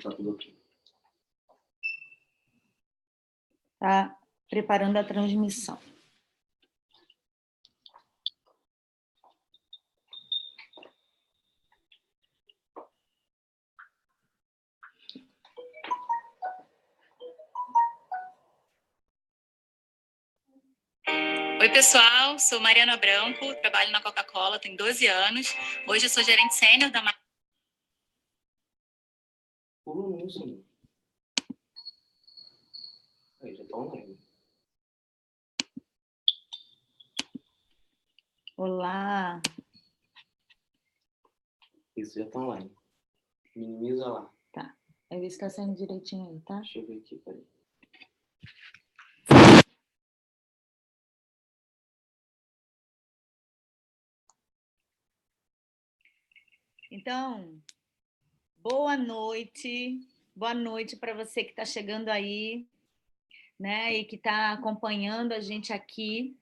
tá tudo ok. Tá preparando a transmissão. Oi, pessoal, sou Mariana Branco, trabalho na Coca-Cola, tenho 12 anos. Hoje eu sou gerente sênior da marca. Aí, já tá online. Olá. Isso, já tá online. Minimiza lá. Tá. Vai ver se tá saindo direitinho aí, tá? Deixa eu ver aqui, peraí. Então, boa noite para você que está chegando aí, né, e que está acompanhando a gente aqui.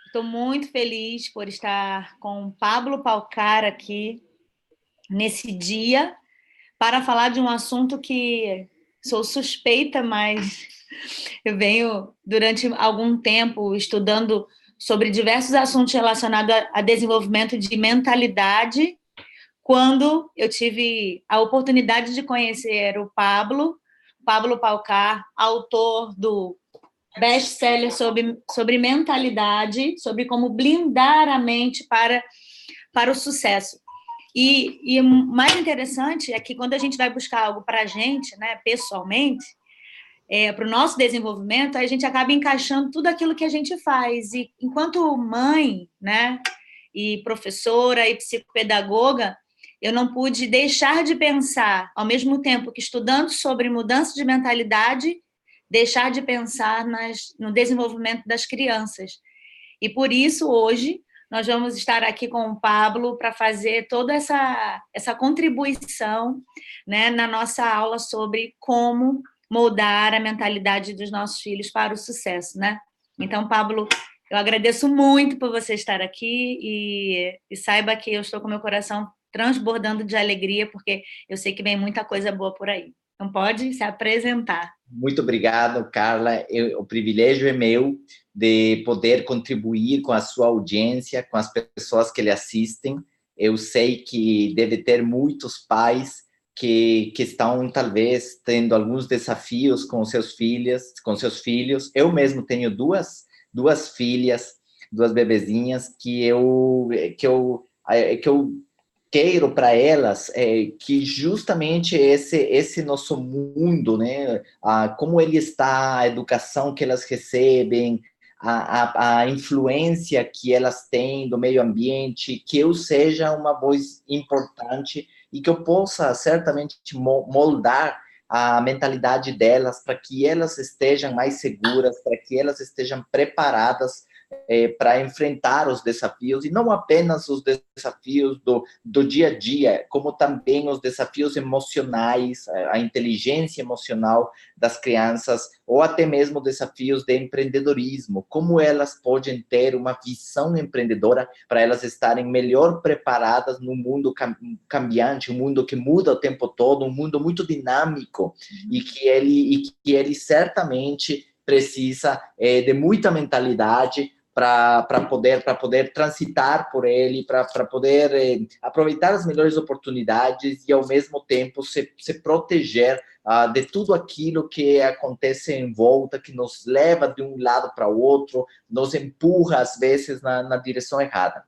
Estou muito feliz por estar com o Pablo Palcar aqui nesse dia para falar de um assunto que sou suspeita, mas eu venho durante algum tempo estudando sobre diversos assuntos relacionados a desenvolvimento de mentalidade. Quando eu tive a oportunidade de conhecer o Pablo Palcar, autor do best-seller sobre mentalidade, sobre como blindar a mente para o sucesso. E o mais interessante é que quando a gente vai buscar algo para a gente, né, pessoalmente, para o nosso desenvolvimento, a gente acaba encaixando tudo aquilo que a gente faz. E enquanto mãe, né, e professora e psicopedagoga, eu não pude deixar de pensar, ao mesmo tempo que estudando sobre mudança de mentalidade, deixar de pensar no desenvolvimento das crianças. E por isso, hoje, nós vamos estar aqui com o Pablo para fazer toda essa contribuição, né, na nossa aula sobre como moldar a mentalidade dos nossos filhos para o sucesso, né? Então, Pablo, eu agradeço muito por você estar aqui e saiba que eu estou com meu coração transbordando de alegria, porque eu sei que vem muita coisa boa por aí. Então, pode se apresentar. Muito obrigado, Carla. O privilégio é meu de poder contribuir com a sua audiência, com as pessoas que lhe assistem. Eu sei que deve ter muitos pais que estão, talvez, tendo alguns desafios com seus filhos. Eu mesmo tenho duas filhas, duas bebezinhas, que eu quero para elas que justamente esse nosso mundo, né, como ele está, a educação que elas recebem, a influência que elas têm do meio ambiente, que eu seja uma voz importante e que eu possa certamente moldar a mentalidade delas para que elas estejam mais seguras, para que elas estejam preparadas para enfrentar os desafios, e não apenas os desafios do dia a dia, como também os desafios emocionais, a inteligência emocional das crianças, ou até mesmo desafios de empreendedorismo, como elas podem ter uma visão empreendedora para elas estarem melhor preparadas no mundo cambiante, um mundo que muda o tempo todo, um mundo muito dinâmico, e que ele certamente precisa de muita mentalidade para poder transitar por ele, para poder aproveitar as melhores oportunidades e, ao mesmo tempo, se proteger de tudo aquilo que acontece em volta, que nos leva de um lado para o outro, nos empurra, às vezes, na direção errada.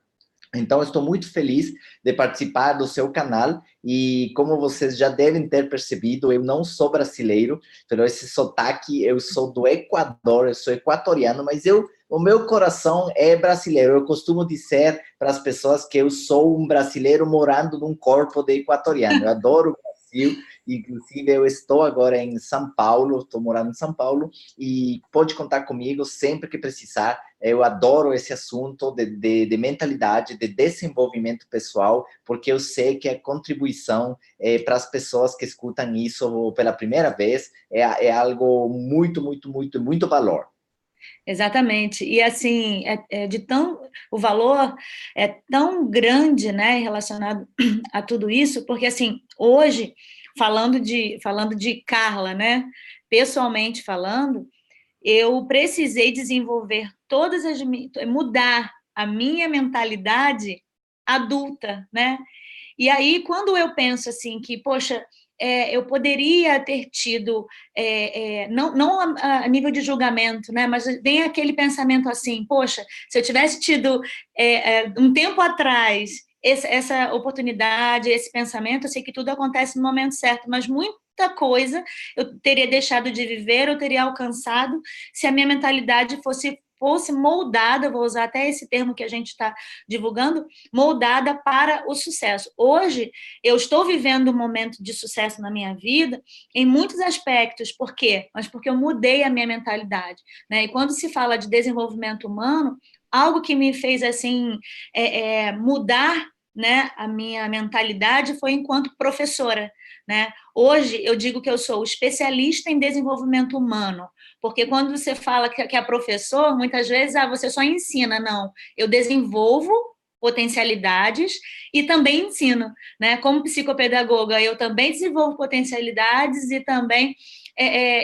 Então, estou muito feliz de participar do seu canal e, como vocês já devem ter percebido, eu não sou brasileiro, pelo esse sotaque, eu sou do Equador, eu sou equatoriano, mas o meu coração é brasileiro. Eu costumo dizer para as pessoas que eu sou um brasileiro morando num corpo de equatoriano. Eu adoro o Brasil, inclusive eu estou agora em São Paulo, estou morando em São Paulo, e pode contar comigo sempre que precisar. Eu adoro esse assunto de mentalidade, de desenvolvimento pessoal, porque eu sei que a contribuição para as pessoas que escutam isso pela primeira vez é algo muito, muito, muito, muito valor. Exatamente. E assim, o valor é tão grande, né, relacionado a tudo isso, porque assim, hoje falando de Carla, né? Pessoalmente falando, eu precisei desenvolver mudar a minha mentalidade adulta, né? E aí, quando eu penso assim que, poxa, eu poderia ter tido, não a nível de julgamento, né? Mas vem aquele pensamento assim, poxa, se eu tivesse tido um tempo atrás essa oportunidade, esse pensamento, eu sei que tudo acontece no momento certo, mas muita coisa eu teria deixado de viver, eu teria alcançado se a minha mentalidade fosse moldada, vou usar até esse termo que a gente está divulgando, moldada para o sucesso. Hoje, eu estou vivendo um momento de sucesso na minha vida em muitos aspectos. Por quê? Mas porque eu mudei a minha mentalidade, né? E quando se fala de desenvolvimento humano, algo que me fez assim mudar, né, a minha mentalidade foi enquanto professora, né? Hoje eu digo que eu sou especialista em desenvolvimento humano, porque quando você fala que é professor, muitas vezes você só ensina. Não, eu desenvolvo potencialidades e também ensino, né? Como psicopedagoga, eu também desenvolvo potencialidades e também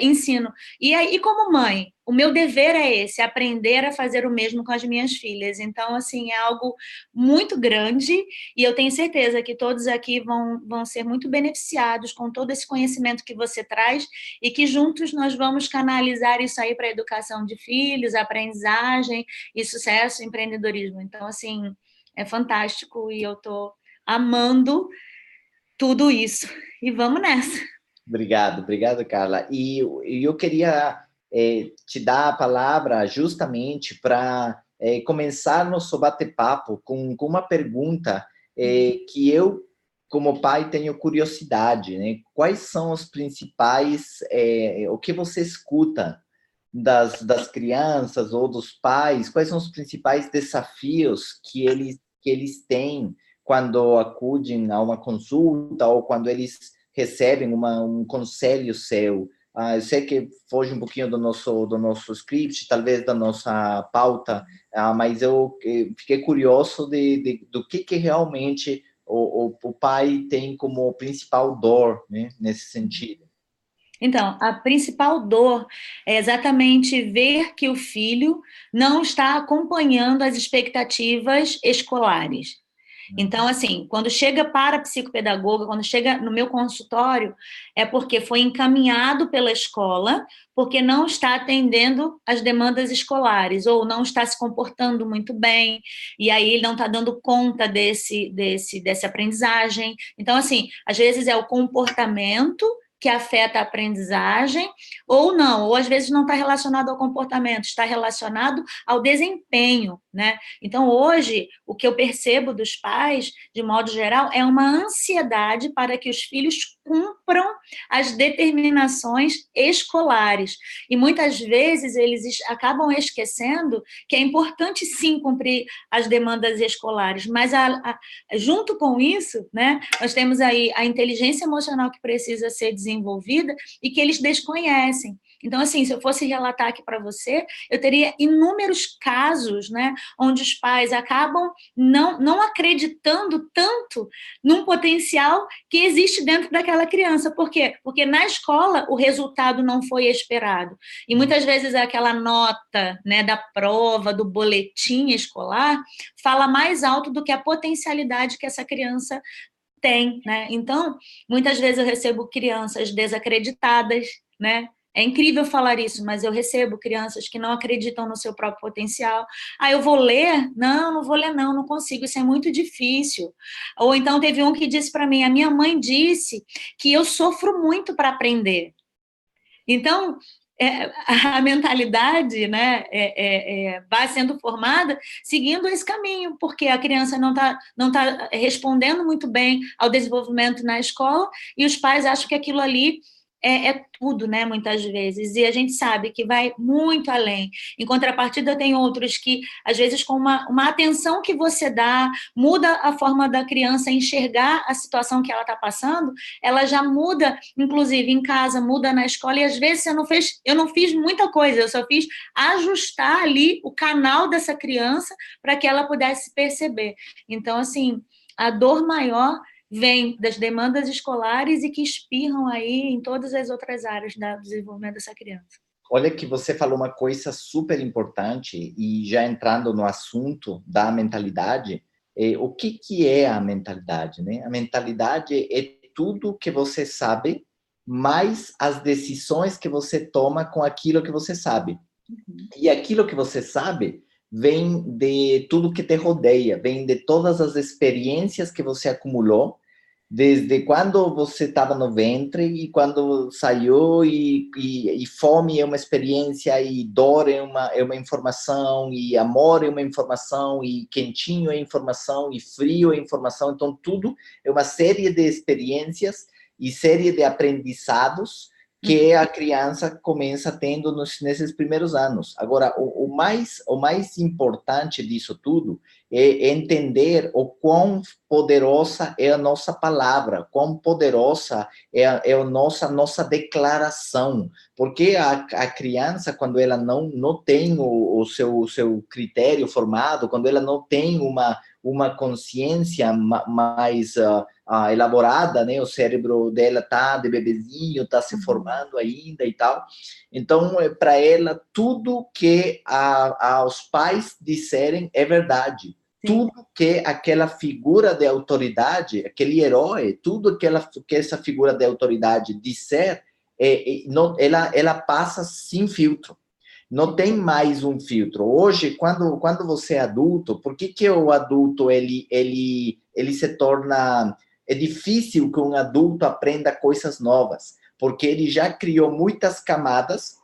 ensino. E como mãe, o meu dever é esse, aprender a fazer o mesmo com as minhas filhas. Então, assim, é algo muito grande e eu tenho certeza que todos aqui vão ser muito beneficiados com todo esse conhecimento que você traz e que juntos nós vamos canalizar isso aí para a educação de filhos, aprendizagem e sucesso, empreendedorismo. Então, assim, é fantástico e eu estou amando tudo isso. E vamos nessa. Obrigado, Carla. E eu queria te dar a palavra justamente para começar nosso bate-papo com uma pergunta que eu, como pai, tenho curiosidade, né? Quais são os principais, o que você escuta das crianças ou dos pais, quais são os principais desafios que eles têm quando acudem a uma consulta ou quando eles recebem um conselho seu? Eu sei que foge um pouquinho do nosso script, talvez da nossa pauta, mas eu fiquei curioso do que realmente o pai tem como principal dor, né, nesse sentido. Então, a principal dor é exatamente ver que o filho não está acompanhando as expectativas escolares. Então, assim, quando chega para a psicopedagoga, quando chega no meu consultório, é porque foi encaminhado pela escola, porque não está atendendo as demandas escolares, ou não está se comportando muito bem, e aí ele não está dando conta dessa aprendizagem. Então, assim, às vezes é o comportamento que afeta a aprendizagem, ou não, ou às vezes não está relacionado ao comportamento, está relacionado ao desempenho, né? Então, hoje, o que eu percebo dos pais, de modo geral, é uma ansiedade para que os filhos cumpram as determinações escolares. E muitas vezes eles acabam esquecendo que é importante sim cumprir as demandas escolares, mas junto com isso, né, nós temos aí a inteligência emocional que precisa ser desenvolvida e que eles desconhecem. Então, assim, se eu fosse relatar aqui para você, eu teria inúmeros casos, né, onde os pais acabam não acreditando tanto num potencial que existe dentro daquela criança. Por quê? Porque na escola o resultado não foi esperado. E muitas vezes aquela nota, né, da prova, do boletim escolar, fala mais alto do que a potencialidade que essa criança tem, né? Então, muitas vezes eu recebo crianças desacreditadas, né? É incrível falar isso, mas eu recebo crianças que não acreditam no seu próprio potencial. Eu vou ler? Não vou ler, não consigo, isso é muito difícil. Ou então teve um que disse para mim, a minha mãe disse que eu sofro muito para aprender. Então, a mentalidade, né, vai sendo formada seguindo esse caminho, porque a criança não tá respondendo muito bem ao desenvolvimento na escola e os pais acham que aquilo ali é tudo, né, muitas vezes, e a gente sabe que vai muito além. Em contrapartida, tem outros que, às vezes, com uma atenção que você dá, muda a forma da criança enxergar a situação que ela está passando, ela já muda, inclusive, em casa, muda na escola, e às vezes eu não fiz muita coisa, eu só fiz ajustar ali o canal dessa criança para que ela pudesse perceber. Então, assim, a dor maior vem das demandas escolares e que espirram aí em todas as outras áreas do desenvolvimento dessa criança. Olha que você falou uma coisa super importante e já entrando no assunto da mentalidade, o que é a mentalidade, né? A mentalidade é tudo que você sabe, mais as decisões que você toma com aquilo que você sabe. E aquilo que você sabe vem de tudo que te rodeia, vem de todas as experiências que você acumulou, desde quando você estava no ventre e quando saiu, e fome é uma experiência, e dor é uma informação, e amor é uma informação, e quentinho é informação, e frio é informação. Então, tudo é uma série de experiências e série de aprendizados que a criança começa tendo nesses primeiros anos. Agora, o mais importante disso tudo é entender o quão poderosa é a nossa palavra, quão poderosa é a nossa declaração. Porque a criança, quando ela não tem o seu critério formado, quando ela não tem uma consciência mais elaborada, né? O cérebro dela tá de bebezinho, tá se formando ainda e tal. Então, para ela, tudo que os pais disserem é verdade. Sim. Tudo que aquela figura de autoridade, aquele herói, tudo que essa figura de autoridade disser, ela passa sem filtro. Não tem mais um filtro. Hoje, quando você é adulto, por que o adulto ele se torna... É difícil que um adulto aprenda coisas novas, porque ele já criou muitas camadas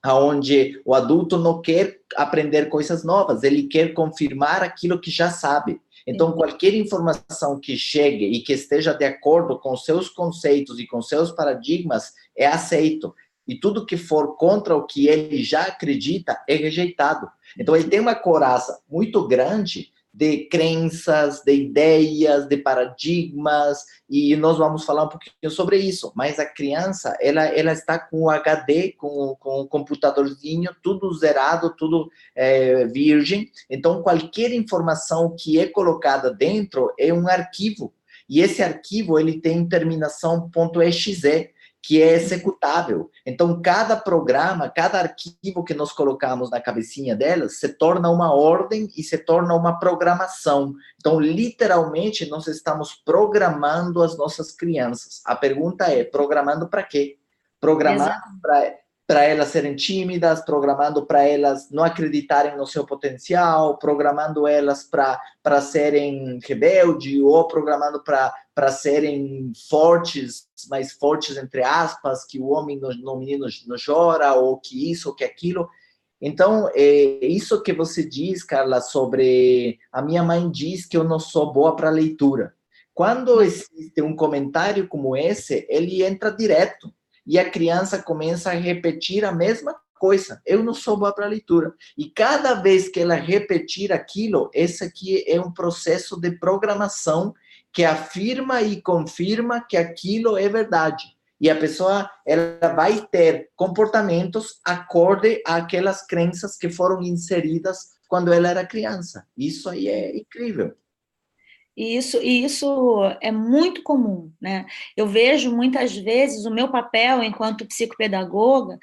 onde o adulto não quer aprender coisas novas, ele quer confirmar aquilo que já sabe. Então, qualquer informação que chegue e que esteja de acordo com seus conceitos e com seus paradigmas é aceito. E tudo que for contra o que ele já acredita é rejeitado. Então, ele tem uma coraça muito grande de crenças, de ideias, de paradigmas, e nós vamos falar um pouquinho sobre isso. Mas a criança, ela está com o HD, com o computadorzinho, tudo zerado, tudo virgem. Então, qualquer informação que é colocada dentro é um arquivo. E esse arquivo, ele tem terminação .exe, que é executável. Então, cada programa, cada arquivo que nós colocamos na cabecinha delas, se torna uma ordem e se torna uma programação. Então, literalmente, nós estamos programando as nossas crianças. A pergunta é, programando para quê? Programando para elas serem tímidas, programando para elas não acreditarem no seu potencial, programando elas para serem rebeldes, ou programando para serem fortes, mais fortes, entre aspas, que o homem no menino não chora, ou que isso, ou que aquilo. Então, isso que você diz, Carla, sobre... A minha mãe diz que eu não sou boa para leitura. Quando existe um comentário como esse, ele entra direto. E a criança começa a repetir a mesma coisa. Eu não sou boa para leitura. E cada vez que ela repetir aquilo, esse aqui é um processo de programação que afirma e confirma que aquilo é verdade. E a pessoa, ela vai ter comportamentos acorde àquelas crenças que foram inseridas quando ela era criança. Isso aí é incrível. E isso é muito comum, né? Eu vejo muitas vezes o meu papel enquanto psicopedagoga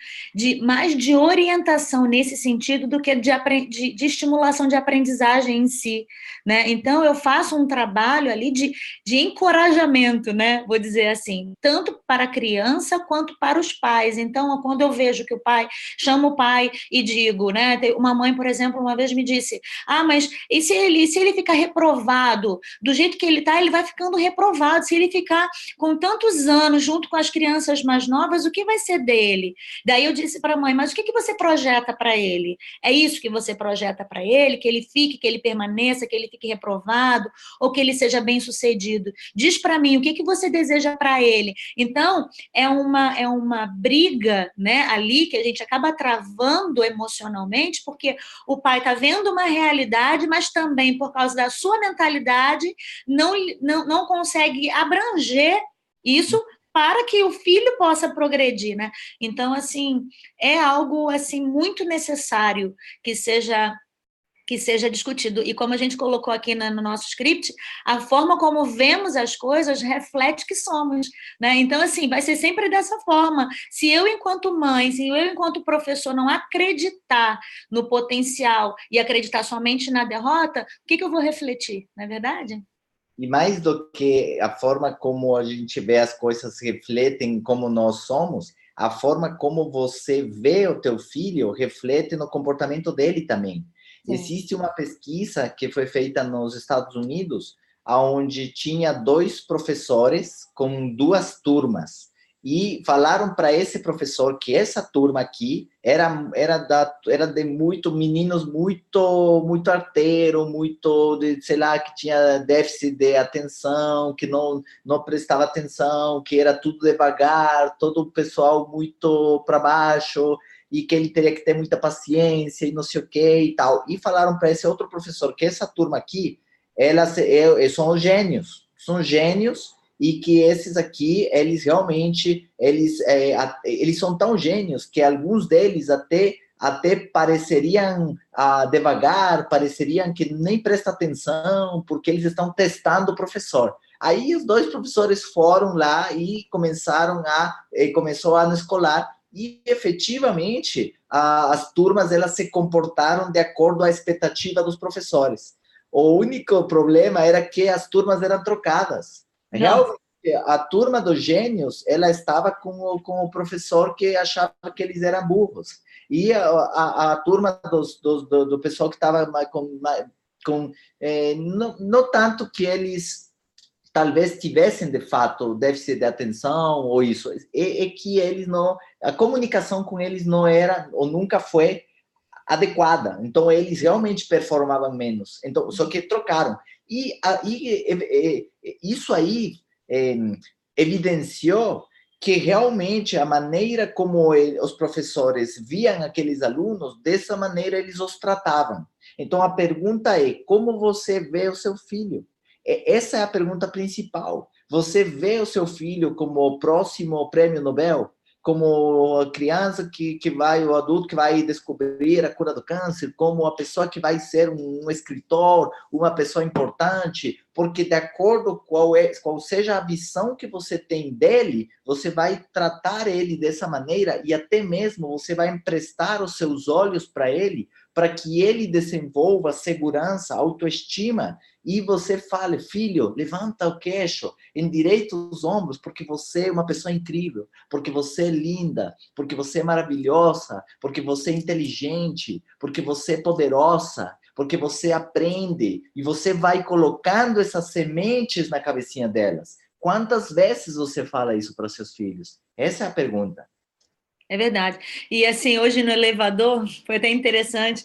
mais de orientação nesse sentido do que de estimulação de aprendizagem em si, né? Então, eu faço um trabalho ali de encorajamento, né? Vou dizer assim, tanto para a criança quanto para os pais. Então, quando eu vejo que o pai, chama o pai e digo, né? Uma mãe, por exemplo, uma vez me disse, mas e se ele ficar reprovado? Do jeito que ele está, ele vai ficando reprovado. Se ele ficar com tantos anos junto com as crianças mais novas, o que vai ser dele? Daí eu disse para a mãe, mas o que você projeta para ele? É isso que você projeta para ele? Que ele fique, que ele permaneça, que ele fique reprovado, ou que ele seja bem-sucedido? Diz para mim, o que você deseja para ele? Então, é uma briga, né, ali que a gente acaba travando emocionalmente, porque o pai está vendo uma realidade, mas também, por causa da sua mentalidade, não consegue abranger isso para que o filho possa progredir, né? Então, assim, é algo assim muito necessário que seja que seja discutido. E como a gente colocou aqui no nosso script, a forma como vemos as coisas reflete que somos, né? Então, assim, vai ser sempre dessa forma. Se eu, enquanto mãe, se eu, enquanto professor, não acreditar no potencial e acreditar somente na derrota, o que eu vou refletir, não é verdade? E mais do que a forma como a gente vê as coisas refletem como nós somos, a forma como você vê o teu filho reflete no comportamento dele também. Sim. Existe uma pesquisa que foi feita nos Estados Unidos, onde tinha 2 professores com 2 turmas. E falaram para esse professor que essa turma aqui era de meninos muito arteiro, muito, sei lá, que tinha déficit de atenção, que não prestava atenção, que era tudo devagar, todo o pessoal muito para baixo, e que ele teria que ter muita paciência e não sei o que e tal. E falaram para esse outro professor que essa turma aqui, são gênios, e que esses aqui, eles realmente, eles são tão gênios que alguns deles até pareceriam devagar, pareceriam que nem prestam atenção, porque eles estão testando o professor. Aí os 2 professores foram lá e começou o ano escolar, e efetivamente as turmas elas se comportaram de acordo à expectativa dos professores. O único problema era que as turmas eram trocadas. Realmente, a turma dos gênios, ela estava com o professor que achava que eles eram burros. E a turma do pessoal que estava não tanto que eles talvez tivessem, de fato, déficit de atenção ou isso, é que eles não... A comunicação com eles não era, ou nunca foi, adequada. Então, eles realmente performavam menos. Então, só que trocaram. E isso aí evidenciou que realmente a maneira como os professores viam aqueles alunos, dessa maneira eles os tratavam. Então, a pergunta é, como você vê o seu filho? Essa é a pergunta principal. Você vê o seu filho como o próximo prêmio Nobel? Como a criança o adulto que vai descobrir a cura do câncer, como a pessoa que vai ser um escritor, uma pessoa importante, porque de acordo qual seja a visão que você tem dele, você vai tratar ele dessa maneira e até mesmo você vai emprestar os seus olhos para ele, para que ele desenvolva segurança, autoestima, e você fale, filho, levanta o queixo, endireita os ombros, porque você é uma pessoa incrível, porque você é linda, porque você é maravilhosa, porque você é inteligente, porque você é poderosa, porque você aprende, e você vai colocando essas sementes na cabecinha delas. Quantas vezes você fala isso para seus filhos? Essa é a pergunta. É verdade. E assim, hoje no elevador, foi até interessante,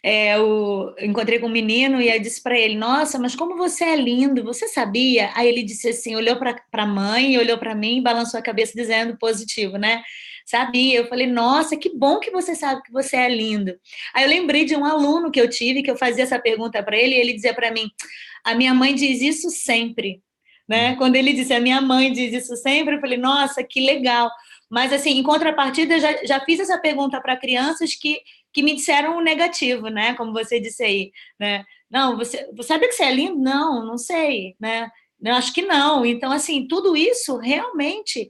eu encontrei com um menino e eu disse para ele, nossa, mas como você é lindo, você sabia? Aí ele disse assim, olhou para a mãe, olhou para mim e balançou a cabeça dizendo positivo, né? Sabia. Eu falei, nossa, que bom que você sabe que você é lindo. Aí eu lembrei de um aluno que eu tive, que eu fazia essa pergunta para ele, e ele dizia para mim, a minha mãe diz isso sempre, né? Quando ele disse, a minha mãe diz isso sempre, eu falei, nossa, que legal. Mas, assim, em contrapartida, eu já fiz essa pergunta para crianças que me disseram o negativo, né? Como você disse aí, né? Não, você sabe que você é lindo? Não, não sei, né? Eu acho que não. Então, assim, tudo isso realmente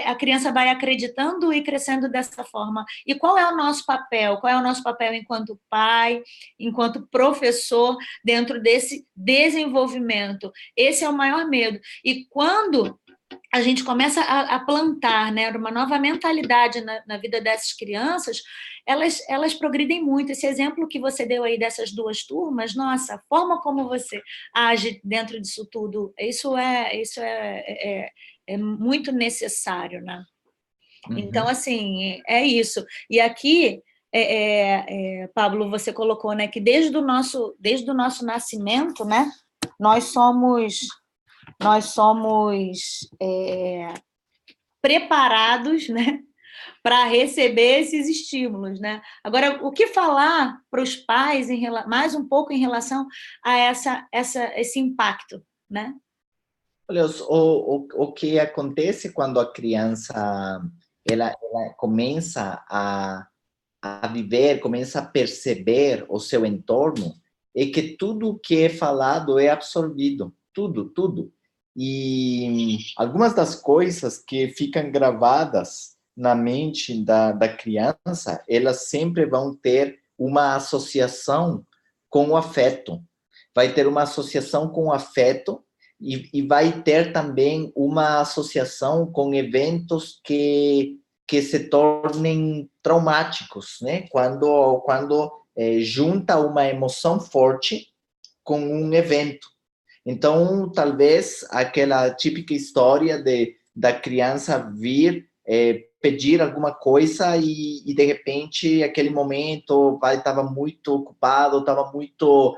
a criança vai acreditando e crescendo dessa forma. E qual é o nosso papel? Qual é o nosso papel enquanto pai, enquanto professor, dentro desse desenvolvimento? Esse é o maior medo. E quando a gente começa a plantar, né, uma nova mentalidade na vida dessas crianças, elas progridem muito. Esse exemplo que você deu aí dessas 2 turmas, nossa, a forma como você age dentro disso tudo, isso é muito necessário, né? Uhum. Então, assim, é isso. E aqui, Pablo, você colocou, né, que desde o nosso nascimento, né, nós somos preparados, né, para receber esses estímulos, né? Agora, o que falar para os pais mais um pouco em relação a esse impacto, né? Olha, o que acontece quando a criança ela começa a viver, começa a perceber o seu entorno, é que tudo que é falado é absorvido, tudo. E algumas das coisas que ficam gravadas na mente da criança, elas sempre vão ter uma associação com o afeto. Vai ter uma associação com o afeto e vai ter também uma associação com eventos que se tornem traumáticos, né? Quando junta uma emoção forte com um evento. Então, talvez aquela típica história da criança vir pedir alguma coisa e de repente, aquele momento, o pai estava muito ocupado, estava muito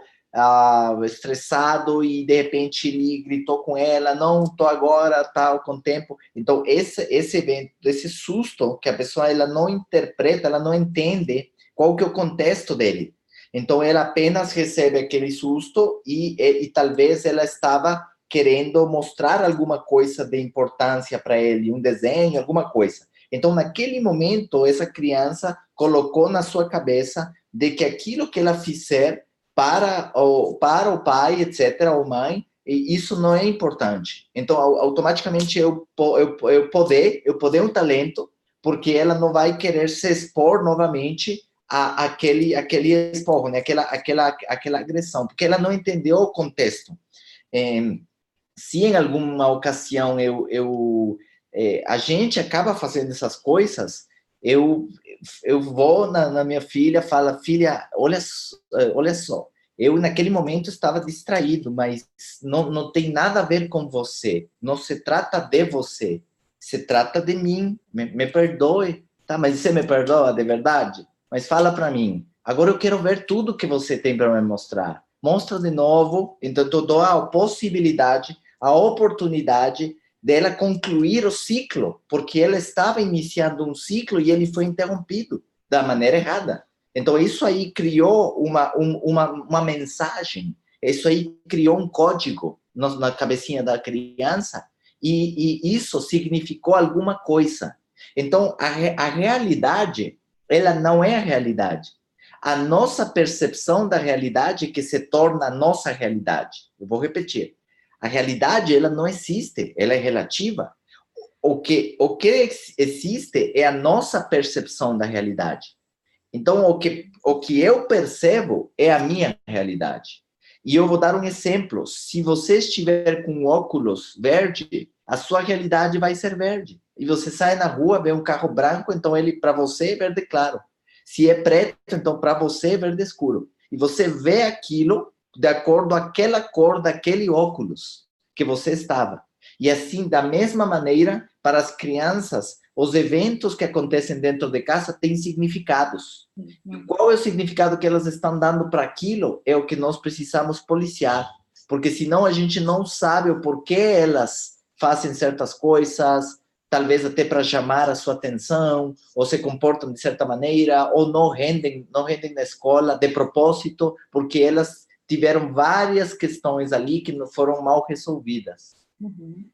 estressado e de repente ele gritou com ela, não, estou agora, tal, com tempo. Então, esse evento, esse susto que a pessoa ela não interpreta, ela não entende qual que é o contexto dele. Então, ela apenas recebe aquele susto e talvez ela estava querendo mostrar alguma coisa de importância para ele, um desenho, alguma coisa. Então, naquele momento, essa criança colocou na sua cabeça de que aquilo que ela fizer para o pai, etc., ou mãe, isso não é importante. Então, automaticamente, eu poder um talento, porque ela não vai querer se expor novamente aquele esporro, né? aquela agressão, porque ela não entendeu o contexto. Se em alguma ocasião a gente acaba fazendo essas coisas, eu vou na minha filha, falo, filha, olha só, eu naquele momento estava distraído, mas não tem nada a ver com você, não se trata de você, se trata de mim, me perdoe, tá? Mas você me perdoa de verdade? Mas fala para mim, agora eu quero ver tudo que você tem para me mostrar. Mostra de novo, então eu dou a possibilidade, a oportunidade dela concluir o ciclo, porque ela estava iniciando um ciclo e ele foi interrompido da maneira errada. Então isso aí criou uma mensagem, isso aí criou um código na cabecinha da criança e isso significou alguma coisa. Então a realidade, ela não é a realidade. A nossa percepção da realidade que se torna a nossa realidade. Eu vou repetir. A realidade, ela não existe, ela é relativa. O que existe é a nossa percepção da realidade. Então, o que eu percebo é a minha realidade. E eu vou dar um exemplo. Se você estiver com óculos verde, a sua realidade vai ser verde. E você sai na rua, vê um carro branco, então ele para você é verde claro. Se é preto, então para você é verde escuro. E você vê aquilo de acordo com aquela cor daquele óculos que você estava. E assim, da mesma maneira, para as crianças, os eventos que acontecem dentro de casa têm significados. E qual é o significado que elas estão dando para aquilo? É o que nós precisamos policiar. Porque senão a gente não sabe o porquê elas fazem certas coisas, talvez até para chamar a sua atenção, ou se comportam de certa maneira, ou não rendem na escola de propósito, porque elas tiveram várias questões ali que não foram mal resolvidas. Uhum.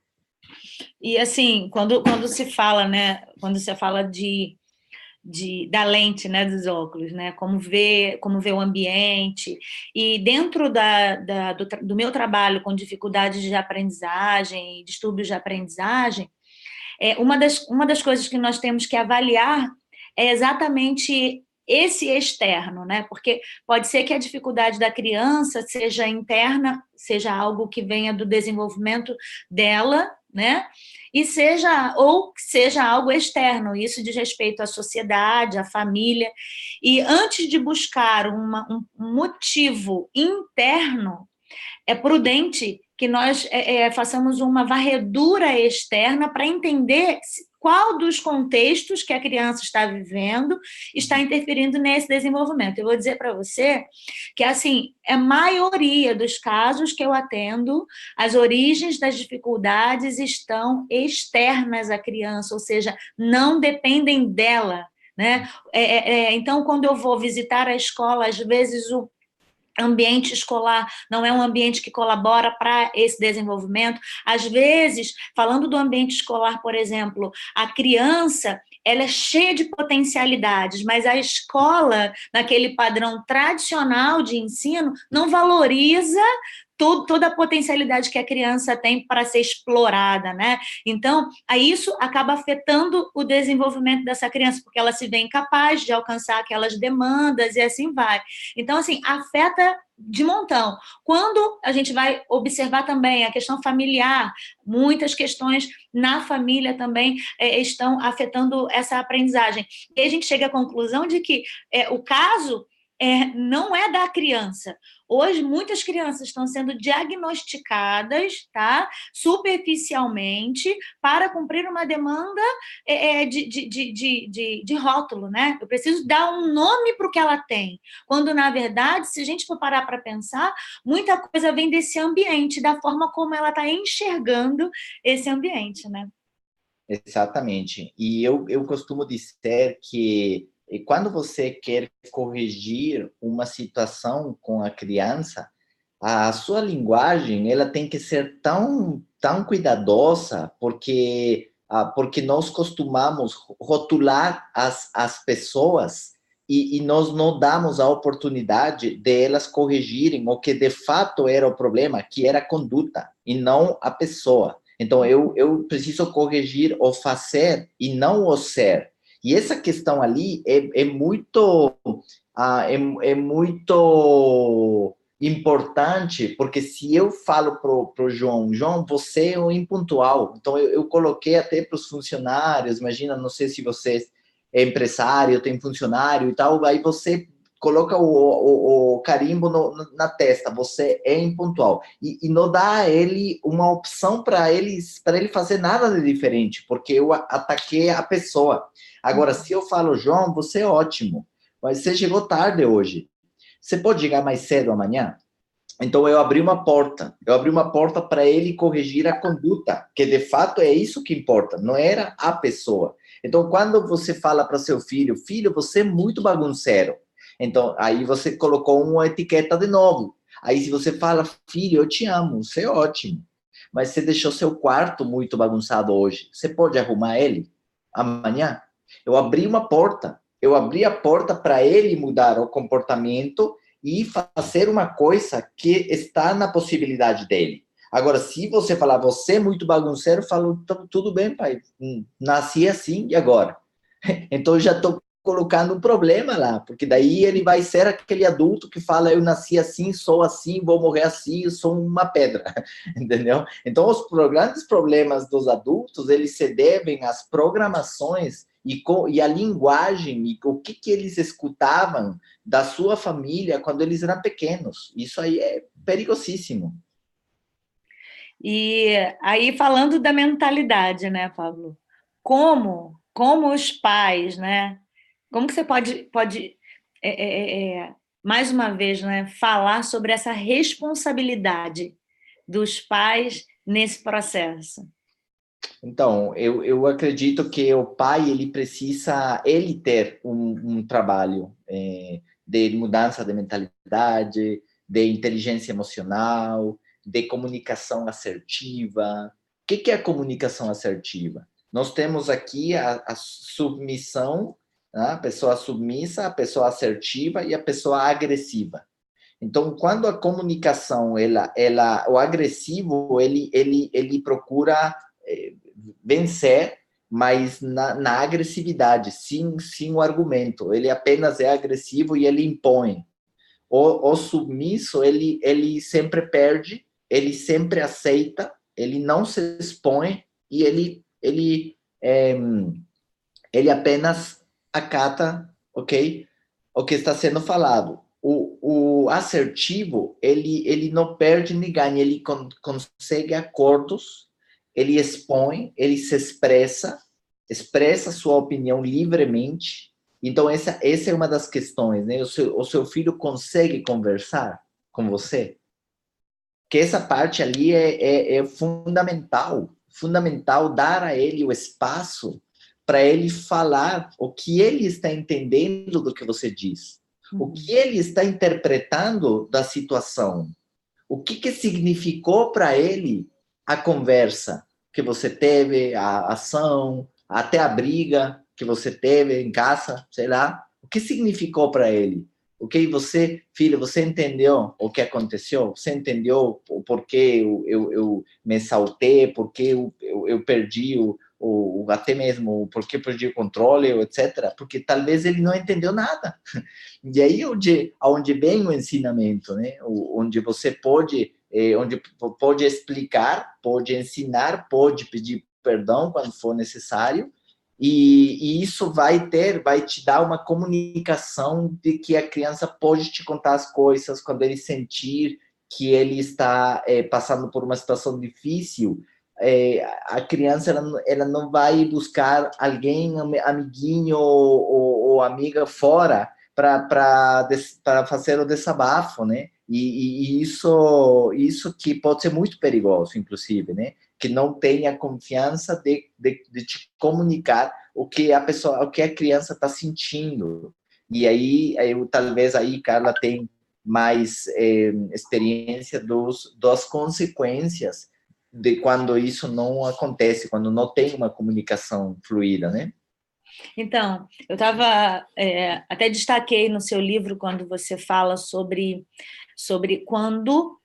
E assim, quando se fala, né, quando você fala da lente, né, dos óculos, né, como ver o ambiente, e dentro do meu trabalho com dificuldades de aprendizagem, distúrbios de aprendizagem, uma das coisas que nós temos que avaliar é exatamente esse externo, né? Porque pode ser que a dificuldade da criança seja interna, seja algo que venha do desenvolvimento dela, né? E seja algo externo, isso diz respeito à sociedade, à família. E antes de buscar um motivo interno, é prudente que nós façamos uma varredura externa para entender qual dos contextos que a criança está vivendo está interferindo nesse desenvolvimento. Eu vou dizer para você que, assim, a maioria dos casos que eu atendo, as origens das dificuldades estão externas à criança, ou seja, não dependem dela, né? Então, quando eu vou visitar a escola, às vezes ambiente escolar não é um ambiente que colabora para esse desenvolvimento. Às vezes, falando do ambiente escolar, por exemplo, a criança, ela é cheia de potencialidades, mas a escola, naquele padrão tradicional de ensino, não valoriza toda a potencialidade que a criança tem para ser explorada, né? Então, isso acaba afetando o desenvolvimento dessa criança, porque ela se vê incapaz de alcançar aquelas demandas e assim vai. Então, assim, afeta de montão. Quando a gente vai observar também a questão familiar, muitas questões na família também estão afetando essa aprendizagem. E a gente chega à conclusão de que o caso não é da criança. Hoje, muitas crianças estão sendo diagnosticadas, tá, superficialmente, para cumprir uma demanda de rótulo, né? Eu preciso dar um nome para o que ela tem. Quando, na verdade, se a gente for parar para pensar, muita coisa vem desse ambiente, da forma como ela está enxergando esse ambiente, né? Exatamente. E eu costumo dizer que quando você quer corrigir uma situação com a criança, a sua linguagem ela tem que ser tão cuidadosa, porque nós costumamos rotular as pessoas e nós não damos a oportunidade de elas corrigirem o que de fato era o problema, que era a conduta, e não a pessoa. Então, eu preciso corrigir o fazer e não o ser. E essa questão ali é muito importante, porque se eu falo para o João, você é um impontual. Então, eu coloquei até para os funcionários, imagina, não sei se você é empresário, tem funcionário e tal, aí você coloca o carimbo na testa, você é impontual. E não dá a ele uma opção para ele fazer nada de diferente, porque eu ataquei a pessoa. Agora, se eu falo, João, você é ótimo, mas você chegou tarde hoje. Você pode chegar mais cedo amanhã? Então, eu abri uma porta para ele corrigir a conduta, que de fato é isso que importa, não era a pessoa. Então, quando você fala para seu filho, você é muito bagunceiro. Então, aí você colocou uma etiqueta de novo. Aí, se você fala, filho, eu te amo, você é ótimo, mas você deixou seu quarto muito bagunçado hoje. Você pode arrumar ele amanhã? Eu abri a porta para ele mudar o comportamento e fazer uma coisa que está na possibilidade dele. Agora, se você falar, você é muito bagunceiro, eu falo, tudo bem, pai, nasci assim, e agora? Então, eu já estou colocando um problema lá, porque daí ele vai ser aquele adulto que fala, eu nasci assim, sou assim, vou morrer assim, eu sou uma pedra, entendeu? Então, os grandes problemas dos adultos, eles se devem às programações e a linguagem, e o que eles escutavam da sua família quando eles eram pequenos. Isso aí é perigosíssimo. E aí, falando da mentalidade, né, Pablo? Como os pais, né? Como que você pode mais uma vez, né, falar sobre essa responsabilidade dos pais nesse processo? Então, eu acredito que o pai, ele precisa, ter um trabalho de mudança de mentalidade, de inteligência emocional, de comunicação assertiva. O que é a comunicação assertiva? Nós temos aqui a submissão, né? A pessoa submissa, a pessoa assertiva e a pessoa agressiva. Então, quando a comunicação, o agressivo, ele procura vencer, mas na agressividade, sim o argumento. Ele apenas é agressivo e ele impõe. O submisso, ele sempre perde, ele sempre aceita, ele não se expõe e ele apenas acata, ok? O que está sendo falado. O assertivo, ele não perde nem ganha, ele consegue acordos, ele expõe, ele se expressa sua opinião livremente. Então, essa é uma das questões, né? O seu filho consegue conversar com você? Que essa parte ali é fundamental dar a ele o espaço para ele falar o que ele está entendendo do que você diz. O que ele está interpretando da situação? O que significou para ele a conversa que você teve, a ação, até a briga que você teve em casa, sei lá. O que significou para ele? Ok, você, filho, você entendeu o que aconteceu? Você entendeu o porquê eu me saltei, porquê eu perdi até mesmo porque perdi o controle, etc. Porque talvez ele não entendeu nada. E aí onde vem o ensinamento, né? Onde você pode, onde pode explicar, pode ensinar, pode pedir perdão quando for necessário, e isso vai te dar uma comunicação de que a criança pode te contar as coisas quando ele sentir que ele está passando por uma situação difícil. A criança ela não vai buscar alguém, amiguinho ou amiga fora para fazer o desabafo, né? E isso que pode ser muito perigoso, inclusive, né? Que não tenha confiança de te comunicar o que a criança está sentindo. E aí, talvez aí Carla tem mais experiência das consequências de quando isso não acontece, quando não tem uma comunicação fluida, né? Então, eu até destaquei no seu livro quando você fala sobre quando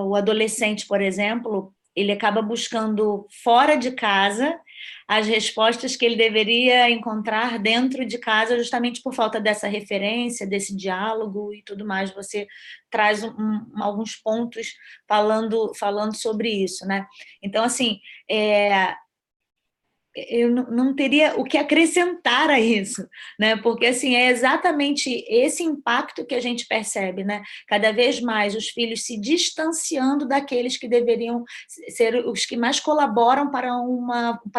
o adolescente, por exemplo, ele acaba buscando fora de casa as respostas que ele deveria encontrar dentro de casa, justamente por falta dessa referência, desse diálogo e tudo mais. Você traz alguns pontos falando sobre isso, né? Então, assim, eu não teria o que acrescentar a isso, né? Porque assim é exatamente esse impacto que a gente percebe, né? Cada vez mais os filhos se distanciando daqueles que deveriam ser os que mais colaboram para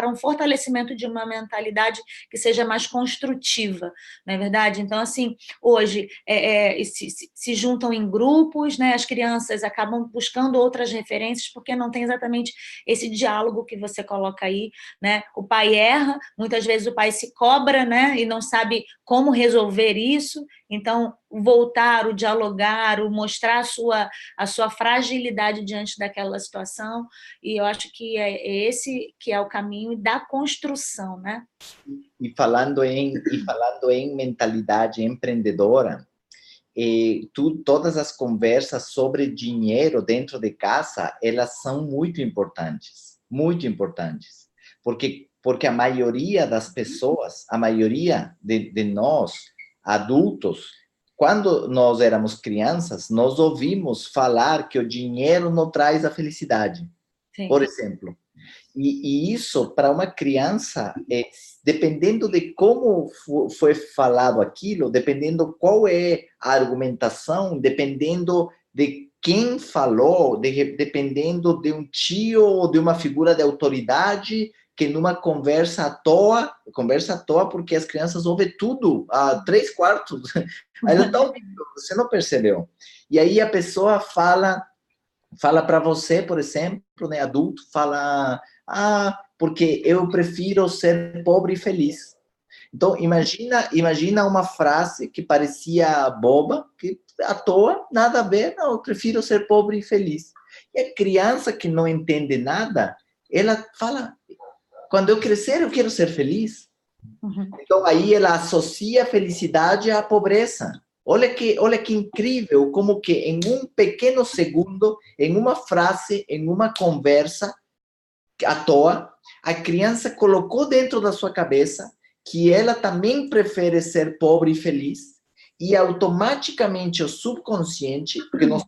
um fortalecimento de uma mentalidade que seja mais construtiva, não é verdade? Então assim hoje se juntam em grupos, né? As crianças acabam buscando outras referências porque não tem exatamente esse diálogo que você coloca aí, né? O pai erra, muitas vezes o pai se cobra, né, e não sabe como resolver isso, então voltar, o dialogar, o mostrar a sua fragilidade diante daquela situação, e eu acho que é esse que é o caminho da construção, né? E falando em mentalidade empreendedora, todas as conversas sobre dinheiro dentro de casa, elas são muito importantes, porque a maioria das pessoas, a maioria de nós, adultos, quando nós éramos crianças, nós ouvimos falar que o dinheiro não traz a felicidade, Sim. por exemplo. E isso, para uma criança, dependendo de como foi falado aquilo, dependendo qual é a argumentação, dependendo de quem falou, dependendo de um tio ou de uma figura de autoridade, que numa conversa à toa porque as crianças ouvem tudo, a 3/4, ela está ouvindo, você não percebeu. E aí a pessoa fala para você, por exemplo, né, adulto, fala, porque eu prefiro ser pobre e feliz. Então, imagina uma frase que parecia boba, que à toa, nada a ver, não, eu prefiro ser pobre e feliz. E a criança que não entende nada, ela fala, quando eu crescer, eu quero ser feliz. Uhum. Então, aí ela associa a felicidade à pobreza. Olha que incrível, como que em um pequeno segundo, em uma frase, em uma conversa à toa, a criança colocou dentro da sua cabeça que ela também prefere ser pobre e feliz, e automaticamente o subconsciente, porque nós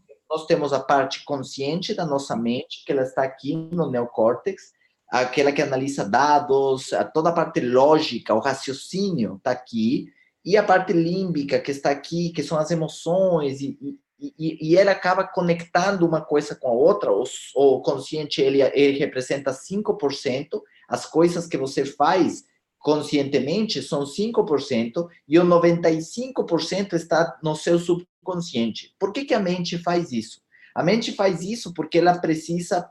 temos a parte consciente da nossa mente, que ela está aqui no neocórtex, aquela que analisa dados, toda a parte lógica, o raciocínio está aqui, e a parte límbica que está aqui, que são as emoções, e ela acaba conectando uma coisa com a outra. O consciente, ele representa 5%, as coisas que você faz conscientemente são 5%, e o 95% está no seu subconsciente. Por que a mente faz isso? A mente faz isso porque ela precisa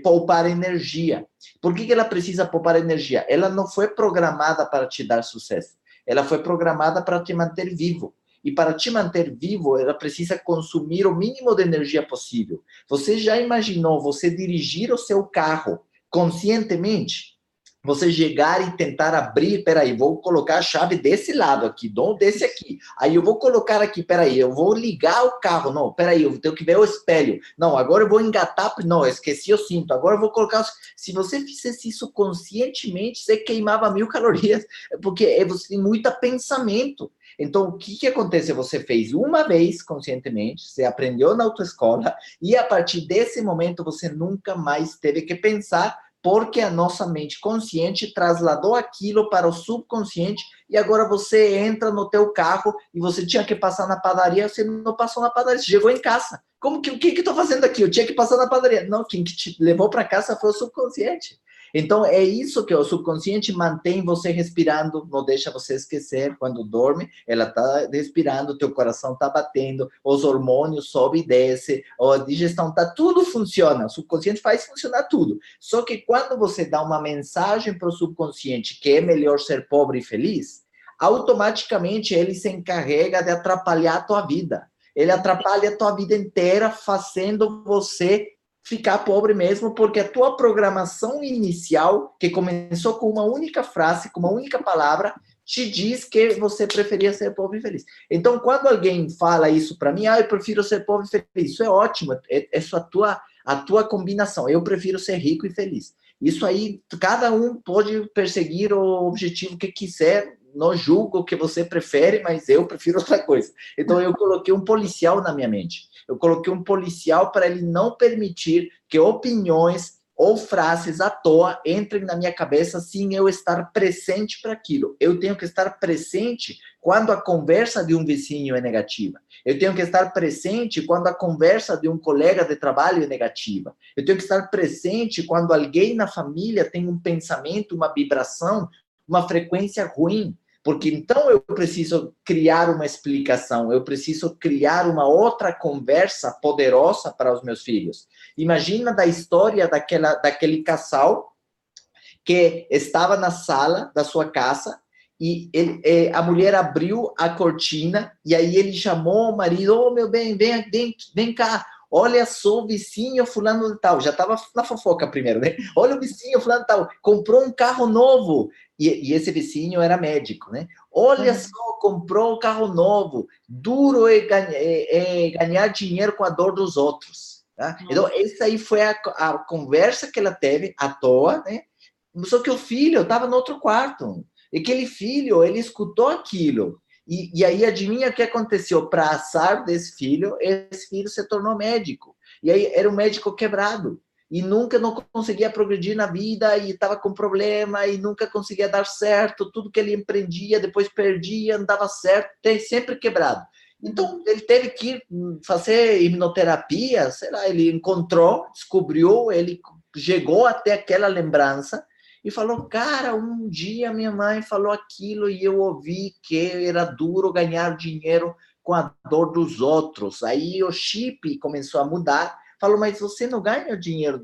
poupar energia. Por que ela precisa poupar energia? Ela não foi programada para te dar sucesso. Ela foi programada para te manter vivo. E para te manter vivo, ela precisa consumir o mínimo de energia possível. Você já imaginou você dirigir o seu carro conscientemente? Você chegar e tentar abrir, peraí, vou colocar a chave desse lado aqui, não desse aqui. Aí eu vou colocar aqui, peraí, eu vou ligar o carro. Não, peraí, eu tenho que ver o espelho. Não, agora eu vou engatar. Não, eu esqueci o cinto. Agora eu vou colocar... Se você fizesse isso conscientemente, você queimava 1000 calorias, porque você tem muito pensamento. Então, o que acontece? Você fez uma vez conscientemente, você aprendeu na autoescola, e a partir desse momento você nunca mais teve que pensar, porque a nossa mente consciente trasladou aquilo para o subconsciente, e agora você entra no teu carro e você tinha que passar na padaria, você não passou na padaria, você chegou em casa. O que eu estou fazendo aqui? Eu tinha que passar na padaria. Não, quem que te levou para casa foi o subconsciente. Então, é isso que o subconsciente mantém você respirando, não deixa você esquecer. Quando dorme, ela está respirando, teu coração está batendo, os hormônios sobem e descem, a digestão está, tudo funciona. O subconsciente faz funcionar tudo. Só que quando você dá uma mensagem para o subconsciente que é melhor ser pobre e feliz, automaticamente ele se encarrega de atrapalhar a tua vida. Ele atrapalha a tua vida inteira, fazendo você ficar pobre mesmo, porque a tua programação inicial, que começou com uma única frase, com uma única palavra, te diz que você preferia ser pobre e feliz. Então, quando alguém fala isso para mim, eu prefiro ser pobre e feliz, isso é ótimo, é só a tua combinação, eu prefiro ser rico e feliz. Isso aí, cada um pode perseguir o objetivo que quiser, não julgo o que você prefere, mas eu prefiro outra coisa. Então, eu coloquei um policial na minha mente. Eu coloquei um policial para ele não permitir que opiniões ou frases à toa entrem na minha cabeça sem eu estar presente para aquilo. Eu tenho que estar presente quando a conversa de um vizinho é negativa. Eu tenho que estar presente quando a conversa de um colega de trabalho é negativa. Eu tenho que estar presente quando alguém na família tem um pensamento, uma vibração, uma frequência ruim. Porque então eu preciso criar uma explicação, eu preciso criar uma outra conversa poderosa para os meus filhos. Imagina da história daquele casal que estava na sala da sua casa e a mulher abriu a cortina e aí ele chamou o marido, meu bem, vem cá. Olha só o vizinho fulano de tal. Já estava na fofoca primeiro, né? Olha o vizinho fulano de tal. Comprou um carro novo. E esse vizinho era médico, né? Olha só, comprou um carro novo. Duro é ganhar dinheiro com a dor dos outros. Tá? Então, essa aí foi a conversa que ela teve à toa, né? Só que o filho estava no outro quarto. E aquele filho, ele escutou aquilo. E aí, adivinha o que aconteceu? Para azar desse filho, esse filho se tornou médico. E aí, era um médico quebrado. E nunca não conseguia progredir na vida, e estava com problema, e nunca conseguia dar certo. Tudo que ele empreendia, depois perdia, não dava certo, sempre quebrado. Então, ele teve que fazer hipnoterapia, sei lá, ele encontrou, descobriu, ele chegou até aquela lembrança, e falou, cara, um dia minha mãe falou aquilo e eu ouvi que era duro ganhar dinheiro com a dor dos outros. Aí o chip começou a mudar. Falou, mas você não ganha dinheiro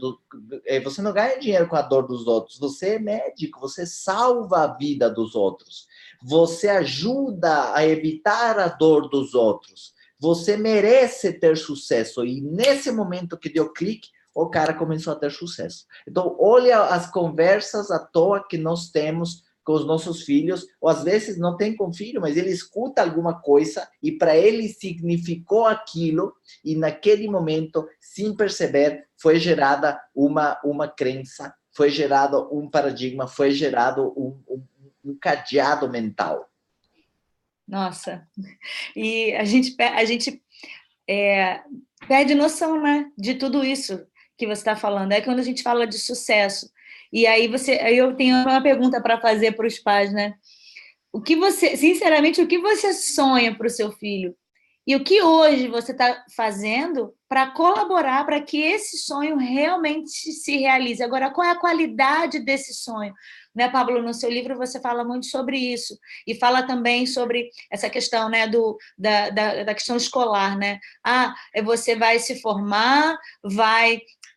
você não ganha dinheiro com a dor dos outros. Você é médico, você salva a vida dos outros. Você ajuda a evitar a dor dos outros. Você merece ter sucesso. E nesse momento que deu clique, o cara começou a ter sucesso. Então, olha as conversas à toa que nós temos com os nossos filhos, ou às vezes não tem com filho, mas ele escuta alguma coisa e para ele significou aquilo, e naquele momento, sem perceber, foi gerada uma crença, foi gerado um paradigma, foi gerado um cadeado mental. Nossa, e a gente perde noção, né, de tudo isso que você está falando. É quando a gente fala de sucesso. E aí eu tenho uma pergunta para fazer para os pais, né? Sinceramente, o que você sonha para o seu filho? E o que hoje você está fazendo para colaborar para que esse sonho realmente se realize? Agora, qual é a qualidade desse sonho? Né, Pablo, no seu livro você fala muito sobre isso, e fala também sobre essa questão, né, da questão escolar, né? Você vai se formar,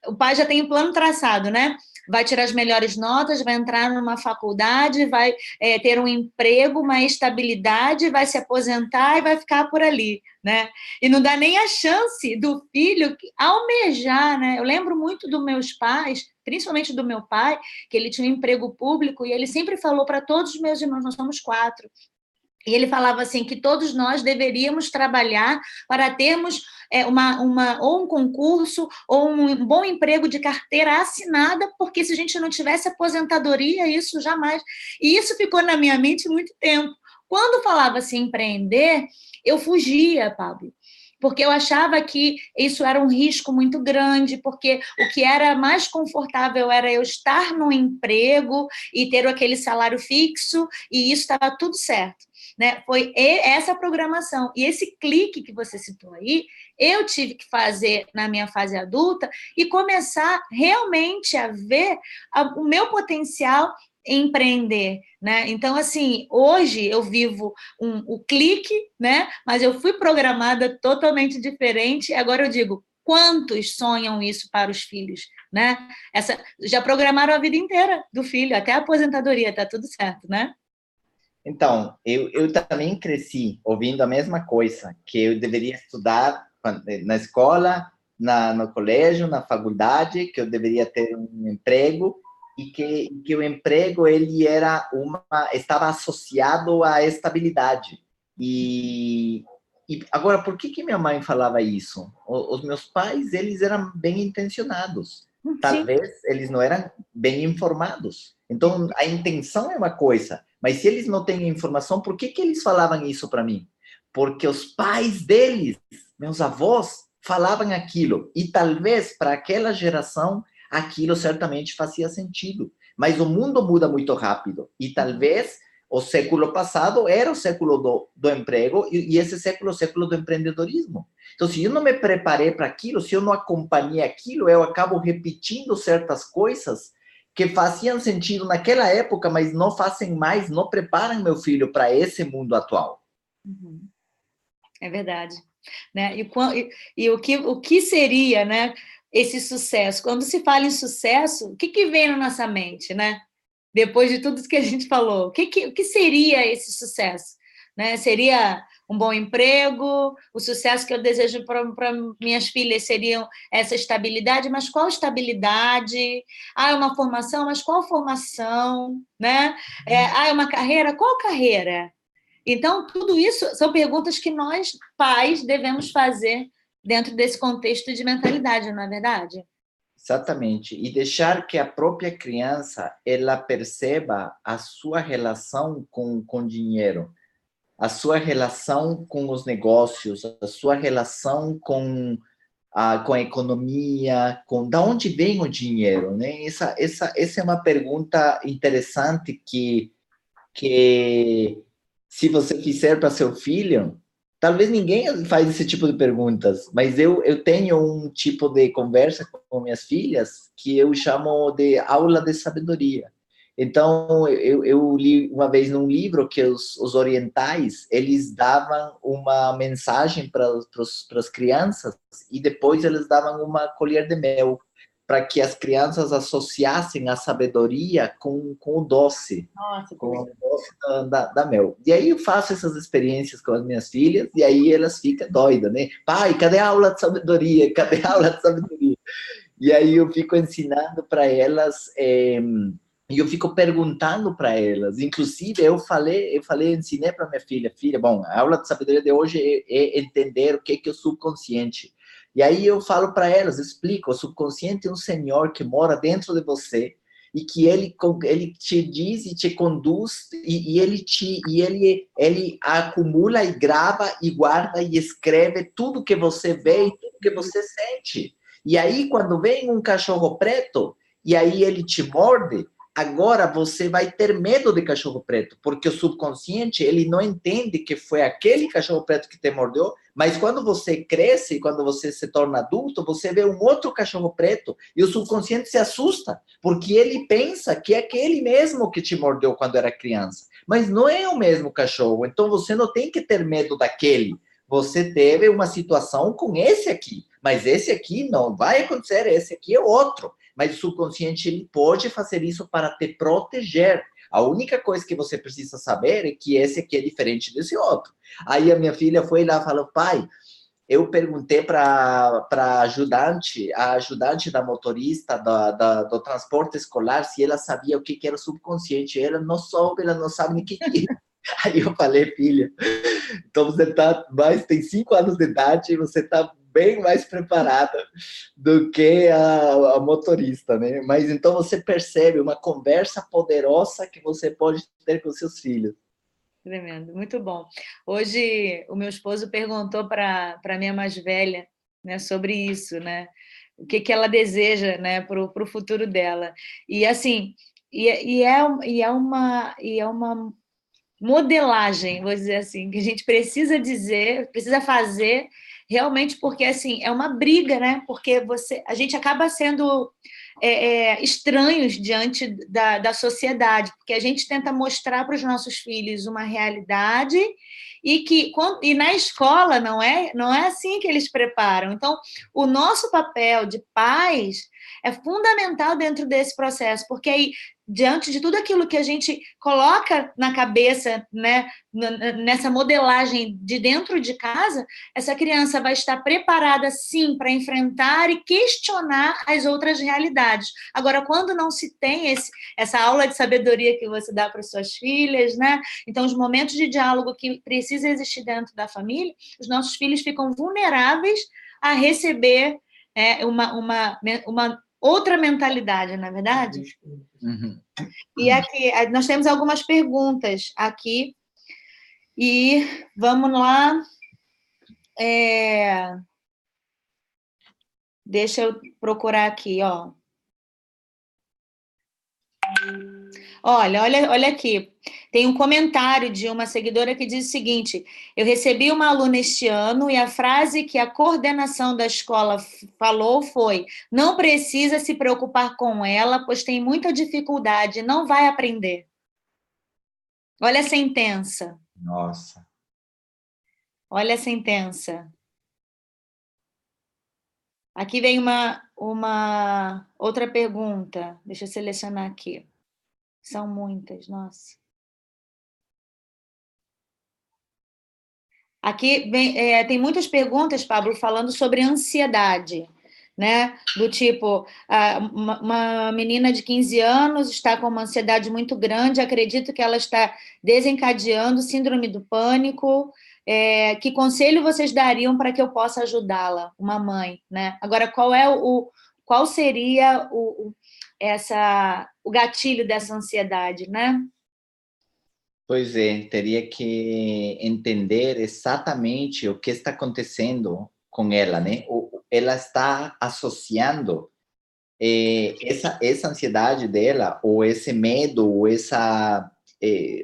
o pai já tem o plano traçado, né? vai tirar as melhores notas, vai entrar numa faculdade, vai ter um emprego, uma estabilidade, vai se aposentar e vai ficar por ali, né? E não dá nem a chance do filho almejar, né? Eu lembro muito dos meus pais, principalmente do meu pai, que ele tinha um emprego público e ele sempre falou para todos os meus irmãos, nós somos 4, e ele falava assim que todos nós deveríamos trabalhar para termos ou um concurso ou um bom emprego de carteira assinada, porque se a gente não tivesse aposentadoria, isso jamais... E isso ficou na minha mente muito tempo. Quando falava assim empreender, eu fugia, Pablo, porque eu achava que isso era um risco muito grande, porque o que era mais confortável era eu estar no emprego e ter aquele salário fixo, e isso estava tudo certo. Né? Foi essa programação. E esse clique que você citou aí, eu tive que fazer na minha fase adulta e começar realmente a ver o meu potencial em empreender, né? Então, assim, hoje eu vivo o clique, né? Mas eu fui programada totalmente diferente. Agora eu digo, quantos sonham isso para os filhos, né? Já programaram a vida inteira do filho, até a aposentadoria, tá tudo certo, né? Então, eu também cresci ouvindo a mesma coisa, que eu deveria estudar na escola, no colégio, na faculdade, que eu deveria ter um emprego, e que o emprego ele estava associado à estabilidade. E agora, por que minha mãe falava isso? Os meus pais, eles eram bem intencionados. Talvez eles não eram bem informados. Então, a intenção é uma coisa, mas se eles não têm informação, por que eles falavam isso para mim? Porque os pais deles, meus avós, falavam aquilo. E talvez para aquela geração, aquilo certamente fazia sentido. Mas o mundo muda muito rápido. E talvez o século passado era o século do emprego e esse século é o século do empreendedorismo. Então, se eu não me preparei para aquilo, se eu não acompanhei aquilo, eu acabo repetindo certas coisas que faziam sentido naquela época, mas não fazem mais, não preparam meu filho para esse mundo atual. É verdade. Né? E o que seria, né, esse sucesso? Quando se fala em sucesso, o que vem na nossa mente, né? Depois de tudo que a gente falou, o que seria esse sucesso? Né? Seria um bom emprego, o sucesso que eu desejo para minhas filhas seria essa estabilidade, mas qual estabilidade? É uma formação, mas qual formação? Né? É uma carreira, qual carreira? Então, tudo isso são perguntas que nós, pais, devemos fazer dentro desse contexto de mentalidade, não é verdade? Exatamente. E deixar que a própria criança ela perceba a sua relação com dinheiro, a sua relação com os negócios, a sua relação com a economia, da onde vem o dinheiro, né? Essa é uma pergunta interessante que se você fizer para seu filho, talvez ninguém faz esse tipo de perguntas, mas eu tenho um tipo de conversa com minhas filhas que eu chamo de aula de sabedoria. Então, eu li uma vez num livro que os orientais, eles davam uma mensagem para as crianças e depois eles davam uma colher de mel para que as crianças associassem a sabedoria com o doce. Nossa, com o doce da mel. E aí eu faço essas experiências com as minhas filhas e aí elas ficam doidas, né? Pai, cadê a aula de sabedoria? Cadê a aula de sabedoria? E aí eu fico ensinando para elas... E eu fico perguntando para elas. Inclusive, eu ensinei para minha filha, bom, a aula de sabedoria de hoje é entender o que é o subconsciente. E aí eu falo para elas, explico, o subconsciente é um senhor que mora dentro de você e que ele te diz e te conduz e ele acumula e grava e guarda e escreve tudo que você vê e tudo que você sente. E aí, quando vem um cachorro preto e aí ele te morde, agora você vai ter medo de cachorro preto, porque o subconsciente, ele não entende que foi aquele cachorro preto que te mordeu, mas quando você cresce, quando você se torna adulto, você vê um outro cachorro preto e o subconsciente se assusta, porque ele pensa que é aquele mesmo que te mordeu quando era criança, mas não é o mesmo cachorro, então você não tem que ter medo daquele. Você teve uma situação com esse aqui, mas esse aqui não vai acontecer, esse aqui é outro. mas o subconsciente ele pode fazer isso para te proteger. A única coisa que você precisa saber é que esse aqui é diferente desse outro. Aí a minha filha foi lá e falou, pai, eu perguntei para a ajudante da motorista do transporte escolar, se ela sabia o que era o subconsciente. Ela não soube, ela não sabe nem o que é. Aí eu falei, filha, então você tem 5 anos de idade e você está bem mais preparada do que a motorista, né? Mas então você percebe uma conversa poderosa que você pode ter com seus filhos. Tremendo, muito bom. Hoje o meu esposo perguntou para a minha mais velha, né, sobre isso, né? O que ela deseja, né, para o futuro dela. E assim, é uma modelagem, vou dizer assim, que a gente precisa dizer, precisa fazer realmente, porque assim é uma briga, né? Porque a gente acaba sendo estranhos diante da sociedade, porque a gente tenta mostrar para os nossos filhos uma realidade e na escola não é assim que eles preparam. Então, o nosso papel de pais é fundamental dentro desse processo, porque aí, diante de tudo aquilo que a gente coloca na cabeça, né, nessa modelagem de dentro de casa, essa criança vai estar preparada, sim, para enfrentar e questionar as outras realidades. Agora, quando não se tem essa aula de sabedoria que você dá para suas filhas, né? Então, os momentos de diálogo que precisa existir dentro da família, os nossos filhos ficam vulneráveis a receber uma outra mentalidade, não é verdade? Uhum. E aqui, nós temos algumas perguntas aqui, e vamos lá. Deixa eu procurar aqui, ó. Olha aqui. Tem um comentário de uma seguidora que diz o seguinte: eu recebi uma aluna este ano e a frase que a coordenação da escola falou foi: não precisa se preocupar com ela, pois tem muita dificuldade, não vai aprender. Olha a sentença. Nossa. Olha a sentença. Aqui vem uma outra pergunta. Deixa eu selecionar aqui. São muitas, nossa. Aqui tem muitas perguntas, Pablo, falando sobre ansiedade, né? Do tipo, uma menina de 15 anos está com uma ansiedade muito grande, acredito que ela está desencadeando síndrome do pânico. Que conselho vocês dariam para que eu possa ajudá-la, uma mãe, né? Agora, qual seria o gatilho dessa ansiedade, né? Pois é, teria que entender exatamente o que está acontecendo com ela, né? Ela está associando essa ansiedade dela, ou esse medo, ou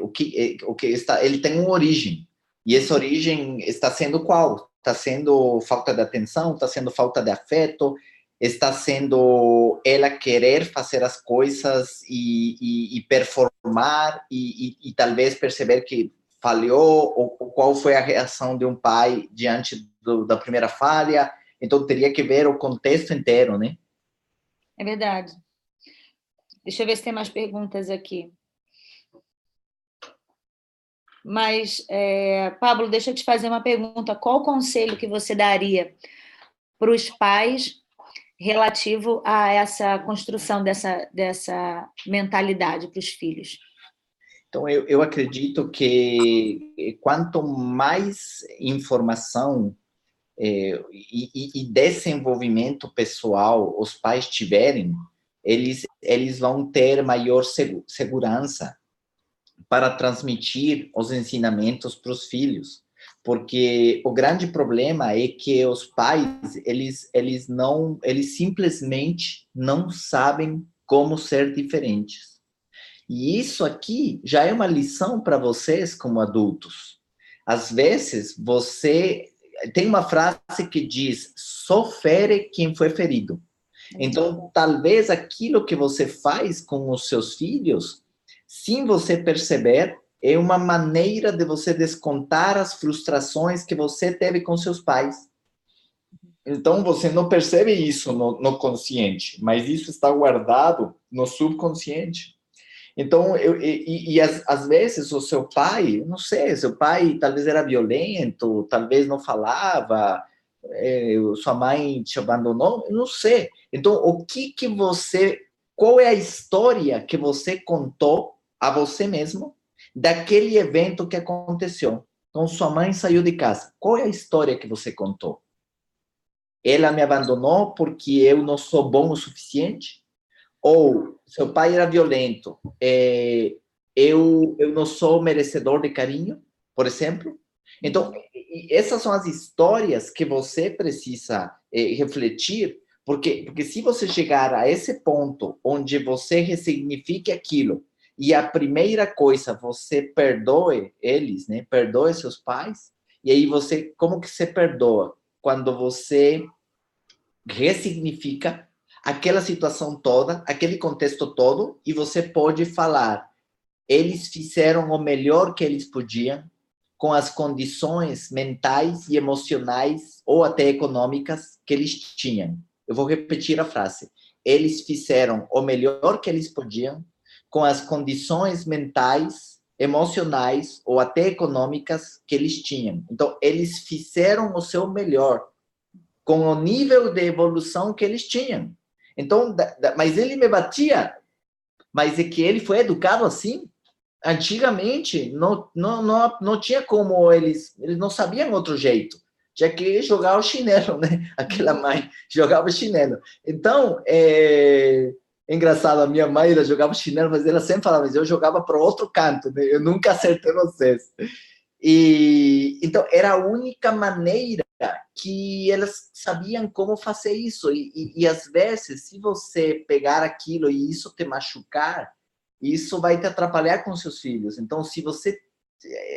o que está, ele tem uma origem. E essa origem está sendo qual? Está sendo falta de atenção, está sendo falta de afeto, está sendo ela querer fazer as coisas e performar e talvez perceber que falhou, ou qual foi a reação de um pai diante da primeira falha. Então, teria que ver o contexto inteiro, né? É verdade. Deixa eu ver se tem mais perguntas aqui. Mas, Pablo, deixa eu te fazer uma pergunta. Qual o conselho que você daria para os pais relativo a essa construção dessa mentalidade para os filhos? Então, eu acredito que quanto mais informação e desenvolvimento pessoal os pais tiverem, eles vão ter maior segurança para transmitir os ensinamentos para os filhos, porque o grande problema é que os pais eles simplesmente não sabem como ser diferentes. E isso aqui já é uma lição para vocês como adultos. Às vezes você tem uma frase que diz: só fere quem foi ferido. Então, talvez aquilo que você faz com os seus filhos, sem você perceber, é uma maneira de você descontar as frustrações que você teve com seus pais. Então, você não percebe isso no consciente, mas isso está guardado no subconsciente. Então, às vezes o seu pai, não sei, seu pai talvez era violento, talvez não falava, sua mãe te abandonou, eu não sei. Então, qual é a história que você contou a você mesmo daquele evento que aconteceu? Então, sua mãe saiu de casa. Qual é a história que você contou? Ela me abandonou porque eu não sou bom o suficiente? Ou seu pai era violento, eu não sou merecedor de carinho, por exemplo? Então, essas são as histórias que você precisa refletir, porque se você chegar a esse ponto onde você ressignifique aquilo, e a primeira coisa, você perdoe eles, né? Perdoe seus pais, e aí você, como que você perdoa? Quando você ressignifica aquela situação toda, aquele contexto todo, e você pode falar, eles fizeram o melhor que eles podiam, com as condições mentais e emocionais, ou até econômicas, que eles tinham. Eu vou repetir a frase. Eles fizeram o melhor que eles podiam, com as condições mentais, emocionais, ou até econômicas que eles tinham. Então, eles fizeram o seu melhor, com o nível de evolução que eles tinham. Então, mas ele me batia, mas é que ele foi educado assim. Antigamente, não tinha como eles não sabiam outro jeito. Tinha que jogar o chinelo, né? Aquela mãe jogava o chinelo. Então, engraçado, a minha mãe, ela jogava chinelo, mas ela sempre falava, mas eu jogava para outro canto, né? Eu nunca acertei vocês. Então, era a única maneira que elas sabiam como fazer isso. E às vezes, se você pegar aquilo e isso te machucar, isso vai te atrapalhar com seus filhos. Então, se você...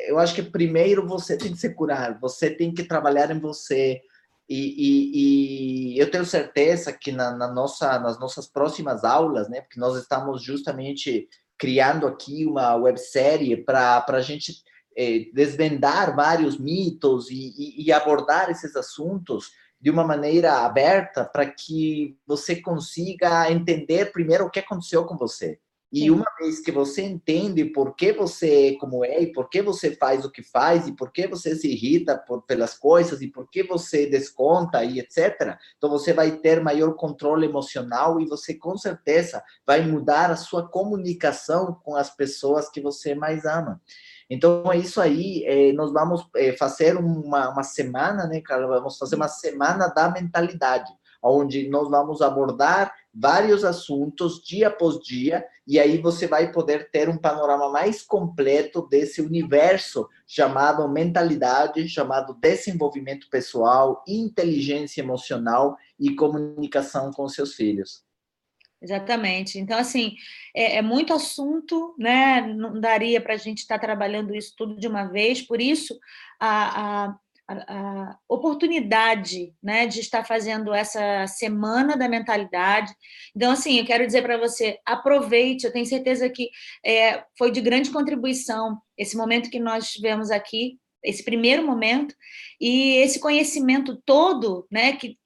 Eu acho que primeiro você tem que se curar, você tem que trabalhar em você. E eu tenho certeza que nas nossas próximas aulas, né, porque nós estamos justamente criando aqui uma websérie para a gente desvendar vários mitos e abordar esses assuntos de uma maneira aberta para que você consiga entender primeiro o que aconteceu com você. E uma vez que você entende por que você é como é, e por que você faz o que faz, e por que você se irrita pelas coisas, e por que você desconta, e etc., então você vai ter maior controle emocional e você, com certeza, vai mudar a sua comunicação com as pessoas que você mais ama. Então, é isso aí. Nós vamos fazer uma semana, né, cara? Vamos fazer uma semana da mentalidade, onde nós vamos abordar vários assuntos dia após dia, e aí você vai poder ter um panorama mais completo desse universo chamado mentalidade, chamado desenvolvimento pessoal, inteligência emocional e comunicação com seus filhos. Exatamente. Então, assim, é muito assunto, né? Não daria para a gente estar trabalhando isso tudo de uma vez, por isso a oportunidade, né, de estar fazendo essa semana da mentalidade. Então, assim, eu quero dizer para você, aproveite, eu tenho certeza que foi de grande contribuição esse momento que nós tivemos aqui, esse primeiro momento, e esse conhecimento todo, né, que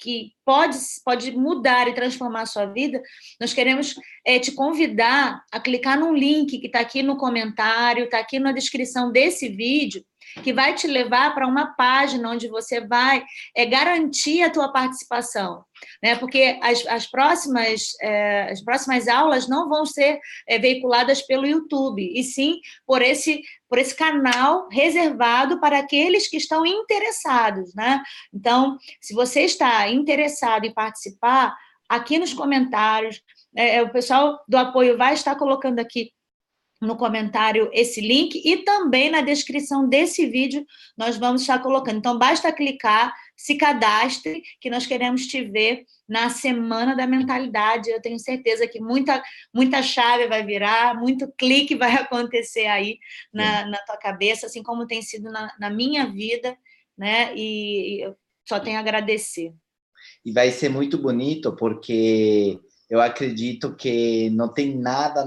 pode mudar e transformar a sua vida. Nós queremos te convidar a clicar num link que está aqui no comentário, está aqui na descrição desse vídeo, que vai te levar para uma página onde você vai garantir a tua participação, né? Porque as próximas aulas não vão ser veiculadas pelo YouTube, e sim por esse canal reservado para aqueles que estão interessados, né? Então, se você está interessado em participar, aqui nos comentários, o pessoal do apoio vai estar colocando aqui no comentário esse link, e também na descrição desse vídeo nós vamos estar colocando. Então, basta clicar, se cadastre, que nós queremos te ver na Semana da Mentalidade. Eu tenho certeza que muita chave vai virar, muito clique vai acontecer aí na tua cabeça, assim como tem sido na minha vida, né? E eu só tenho a agradecer. E vai ser muito bonito, porque eu acredito que não tem nada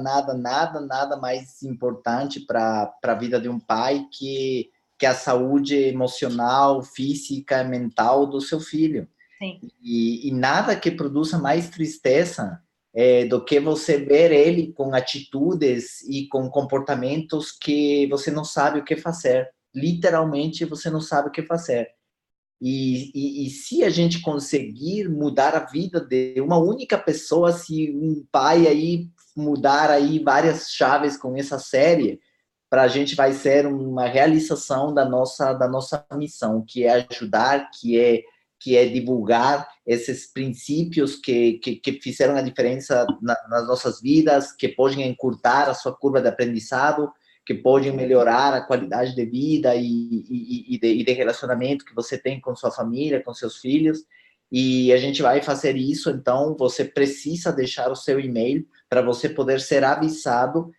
mais importante para a vida de um pai que a saúde emocional, física, mental do seu filho. Sim. E nada que produza mais tristeza do que você ver ele com atitudes e com comportamentos que você não sabe o que fazer. Literalmente, você não sabe o que fazer. E se a gente conseguir mudar a vida de uma única pessoa, se um pai aí mudar aí várias chaves com essa série, para a gente vai ser uma realização da nossa missão, que é ajudar, que é divulgar esses princípios que fizeram a diferença nas nossas vidas, que podem encurtar a sua curva de aprendizado, que podem melhorar a qualidade de vida e de relacionamento que você tem com sua família, com seus filhos. E a gente vai fazer isso, então você precisa deixar o seu e-mail para você poder ser avisado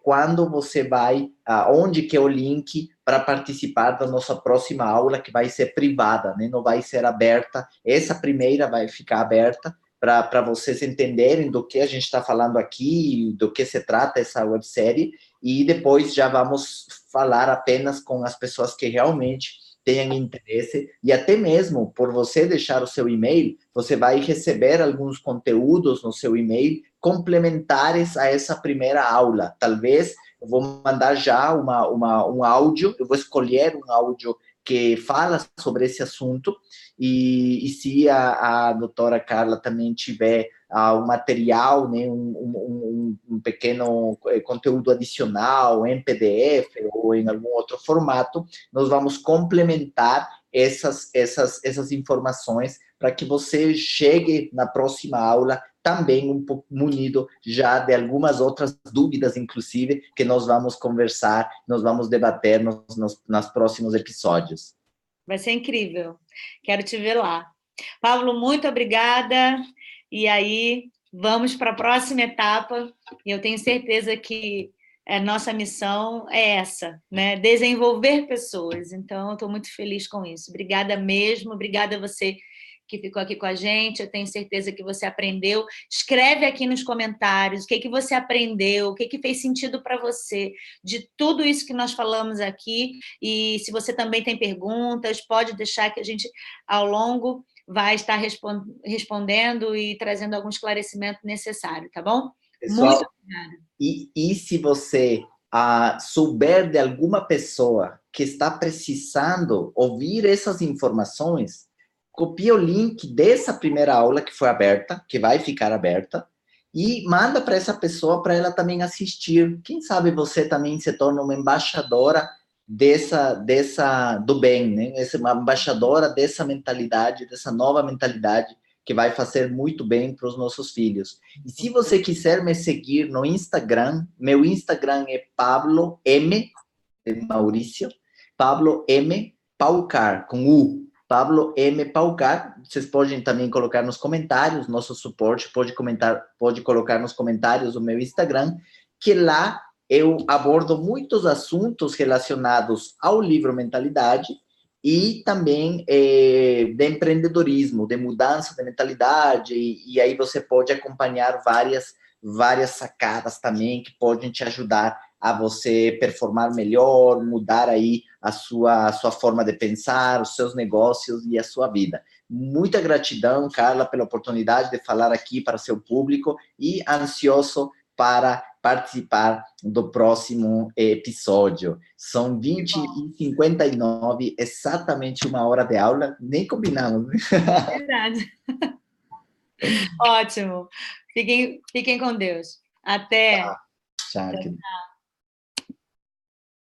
quando você vai, onde que é o link para participar da nossa próxima aula, que vai ser privada, né? Não vai ser aberta. Essa primeira vai ficar aberta para vocês entenderem do que a gente está falando aqui, do que se trata essa websérie, e depois já vamos falar apenas com as pessoas que realmente tenham interesse, e até mesmo por você deixar o seu e-mail, você vai receber alguns conteúdos no seu e-mail complementares a essa primeira aula. Talvez eu vou mandar já um áudio, eu vou escolher um áudio que fala sobre esse assunto, e se a doutora Carla também tiver um material, né, um pequeno conteúdo adicional em PDF ou em algum outro formato, nós vamos complementar essas informações para que você chegue na próxima aula também um pouco munido já de algumas outras dúvidas, inclusive, que nós vamos conversar, nós vamos debater nos próximos episódios. Vai ser incrível. Quero te ver lá. Pablo, muito obrigada. E aí, vamos para a próxima etapa. E eu tenho certeza que a nossa missão é essa, né? Desenvolver pessoas. Então, eu estou muito feliz com isso. Obrigada mesmo. Obrigada a você que ficou aqui com a gente. Eu tenho certeza que você aprendeu. Escreve aqui nos comentários o que você aprendeu, o que fez sentido para você de tudo isso que nós falamos aqui. E se você também tem perguntas, pode deixar que a gente, ao longo, vai estar respondendo e trazendo algum esclarecimento necessário, tá bom? Pessoal, muito obrigada. E se você souber de alguma pessoa que está precisando ouvir essas informações, copia o link dessa primeira aula que foi aberta, que vai ficar aberta, e manda para essa pessoa para ela também assistir. Quem sabe você também se torna uma embaixadora do bem, né? Uma embaixadora dessa mentalidade, dessa nova mentalidade que vai fazer muito bem para os nossos filhos. E se você quiser me seguir no Instagram, meu Instagram é Pablo M, de Maurício, Pablo M Paucar, com U. Pablo M. Paucar, vocês podem também colocar nos comentários, nosso suporte pode colocar nos comentários o meu Instagram, que lá eu abordo muitos assuntos relacionados ao livro Mentalidade e também de empreendedorismo, de mudança de mentalidade, e aí você pode acompanhar várias sacadas também que podem te ajudar a você performar melhor, mudar aí a sua forma de pensar, os seus negócios e a sua vida. Muita gratidão, Carla, pela oportunidade de falar aqui para o seu público e ansioso para participar do próximo episódio. São 20h59, exatamente 1 hora de aula, nem combinamos. Verdade. Ótimo. Fiquem com Deus. Até. Tchau, querido.